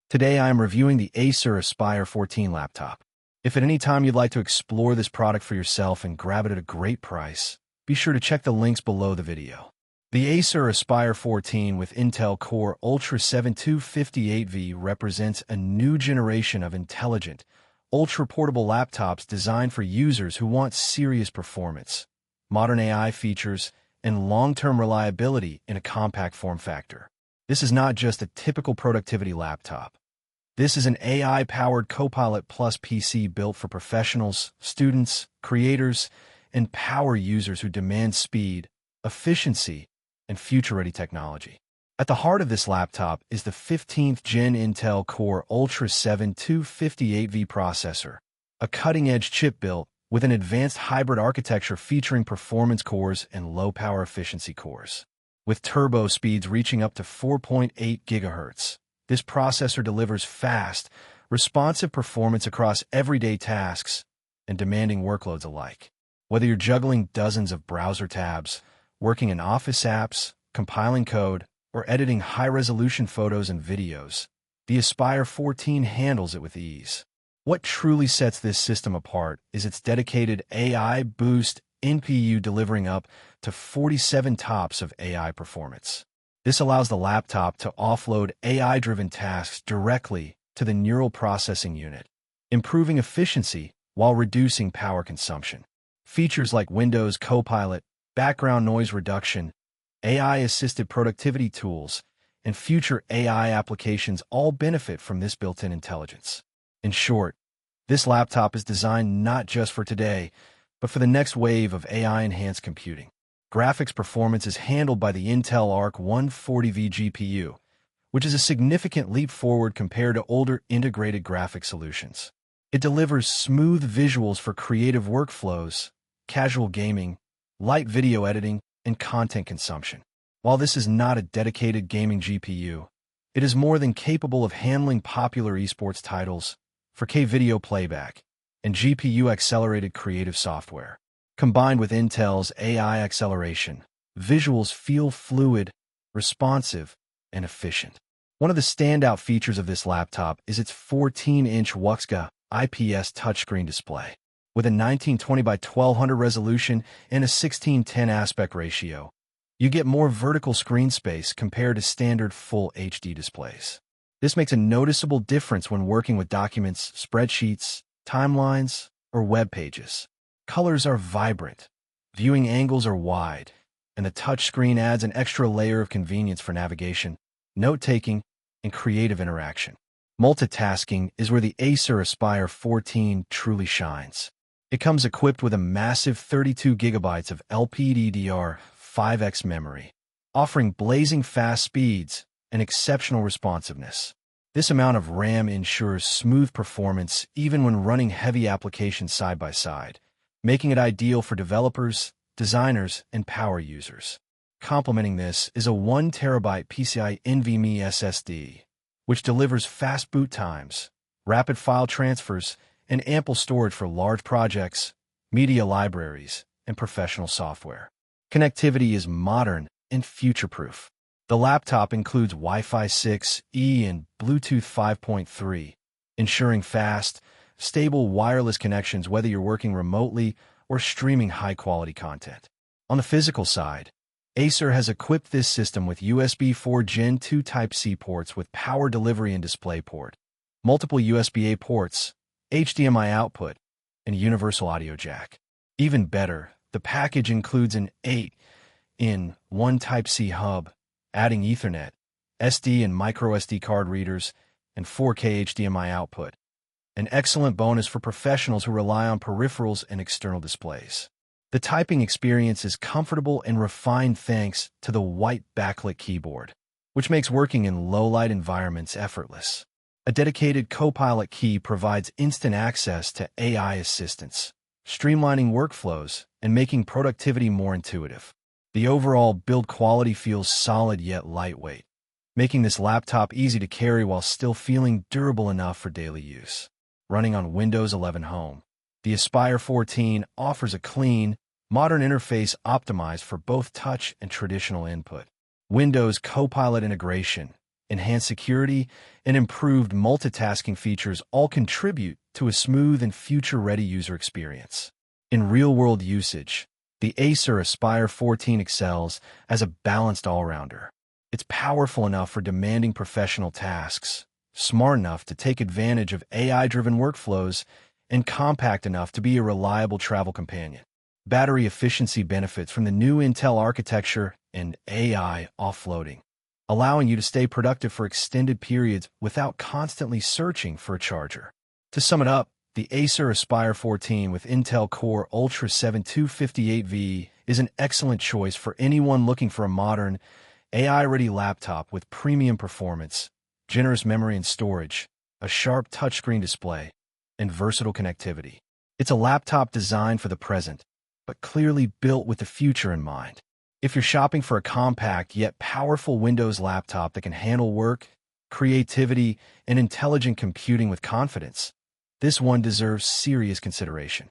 Today I am reviewing the Acer Aspire 14 laptop. If at any time you'd like to explore this product for yourself and grab it at a great price, be sure to check the links below the video. The Acer Aspire 14 with Intel Core Ultra 7258V represents a new generation of intelligent, ultra-portable laptops designed for users who want serious performance, modern AI features, and long-term reliability in a compact form factor. This is not just a typical productivity laptop. This is an AI-powered Copilot Plus PC built for professionals, students, creators, and power users who demand speed, efficiency, and future-ready technology. At the heart of this laptop is the 15th Gen Intel Core Ultra 7258V processor, a cutting-edge chip built with an advanced hybrid architecture featuring performance cores and low-power efficiency cores. With turbo speeds reaching up to 4.8 GHz, this processor delivers fast, responsive performance across everyday tasks and demanding workloads alike. Whether you're juggling dozens of browser tabs, working in Office apps, compiling code, or editing high-resolution photos and videos, the Aspire 14 handles it with ease. What truly sets this system apart is its dedicated AI Boost NPU delivering up to 47 TOPS of AI performance. This allows the laptop to offload AI-driven tasks directly to the neural processing unit, improving efficiency while reducing power consumption. Features like Windows Copilot, background noise reduction, AI-assisted productivity tools, and future AI applications all benefit from this built-in intelligence. In short, this laptop is designed not just for today, but for the next wave of AI-enhanced computing. Graphics performance is handled by the Intel Arc 140V GPU, which is a significant leap forward compared to older integrated graphics solutions. It delivers smooth visuals for creative workflows, casual gaming, light video editing, and content consumption. While this is not a dedicated gaming GPU, it is more than capable of handling popular esports titles, 4K video playback, and GPU-accelerated creative software. Combined with Intel's AI acceleration, visuals feel fluid, responsive, and efficient. One of the standout features of this laptop is its 14-inch WUXGA IPS touchscreen display. With a 1920 by 1200 resolution and a 16:10 aspect ratio, you get more vertical screen space compared to standard full HD displays. This makes a noticeable difference when working with documents, spreadsheets, timelines, or web pages. Colors are vibrant, viewing angles are wide, and the touchscreen adds an extra layer of convenience for navigation, note-taking, and creative interaction. Multitasking is where the Acer Aspire 14 truly shines. It comes equipped with a massive 32 GB of LPDDR5X memory, offering blazing fast speeds and exceptional responsiveness. This amount of RAM ensures smooth performance even when running heavy applications side by side, making it ideal for developers, designers, and power users. Complementing this is a 1TB PCIe NVMe SSD, which delivers fast boot times, rapid file transfers, and ample storage for large projects, media libraries, and professional software. Connectivity is modern and future-proof. The laptop includes Wi-Fi 6E and Bluetooth 5.3, ensuring fast, stable wireless connections whether you're working remotely or streaming high-quality content. On the physical side, Acer has equipped this system with USB 4 Gen 2 Type-C ports with power delivery and DisplayPort, multiple USB-A ports, HDMI output, and universal audio jack. Even better, the package includes an 8-in-1 Type-C hub, adding Ethernet, SD and microSD card readers, and 4K HDMI output. An excellent bonus for professionals who rely on peripherals and external displays. The typing experience is comfortable and refined thanks to the white backlit keyboard, which makes working in low-light environments effortless. A dedicated Copilot key provides instant access to AI assistance, streamlining workflows and making productivity more intuitive. The overall build quality feels solid yet lightweight, making this laptop easy to carry while still feeling durable enough for daily use. Running on Windows 11 Home, the Aspire 14 offers a clean, modern interface optimized for both touch and traditional input. Windows Copilot integration, enhanced security, and improved multitasking features all contribute to a smooth and future-ready user experience. In real-world usage, the Acer Aspire 14 excels as a balanced all-rounder. It's powerful enough for demanding professional tasks, smart enough to take advantage of AI-driven workflows, and compact enough to be a reliable travel companion. Battery efficiency benefits from the new Intel architecture and AI offloading, allowing you to stay productive for extended periods without constantly searching for a charger. To sum it up, the Acer Aspire 14 with Intel Core Ultra 7 258V is an excellent choice for anyone looking for a modern, AI-ready laptop with premium performance, generous memory and storage, a sharp touchscreen display, and versatile connectivity. It's a laptop designed for the present, but clearly built with the future in mind. If you're shopping for a compact yet powerful Windows laptop that can handle work, creativity, and intelligent computing with confidence, this one deserves serious consideration.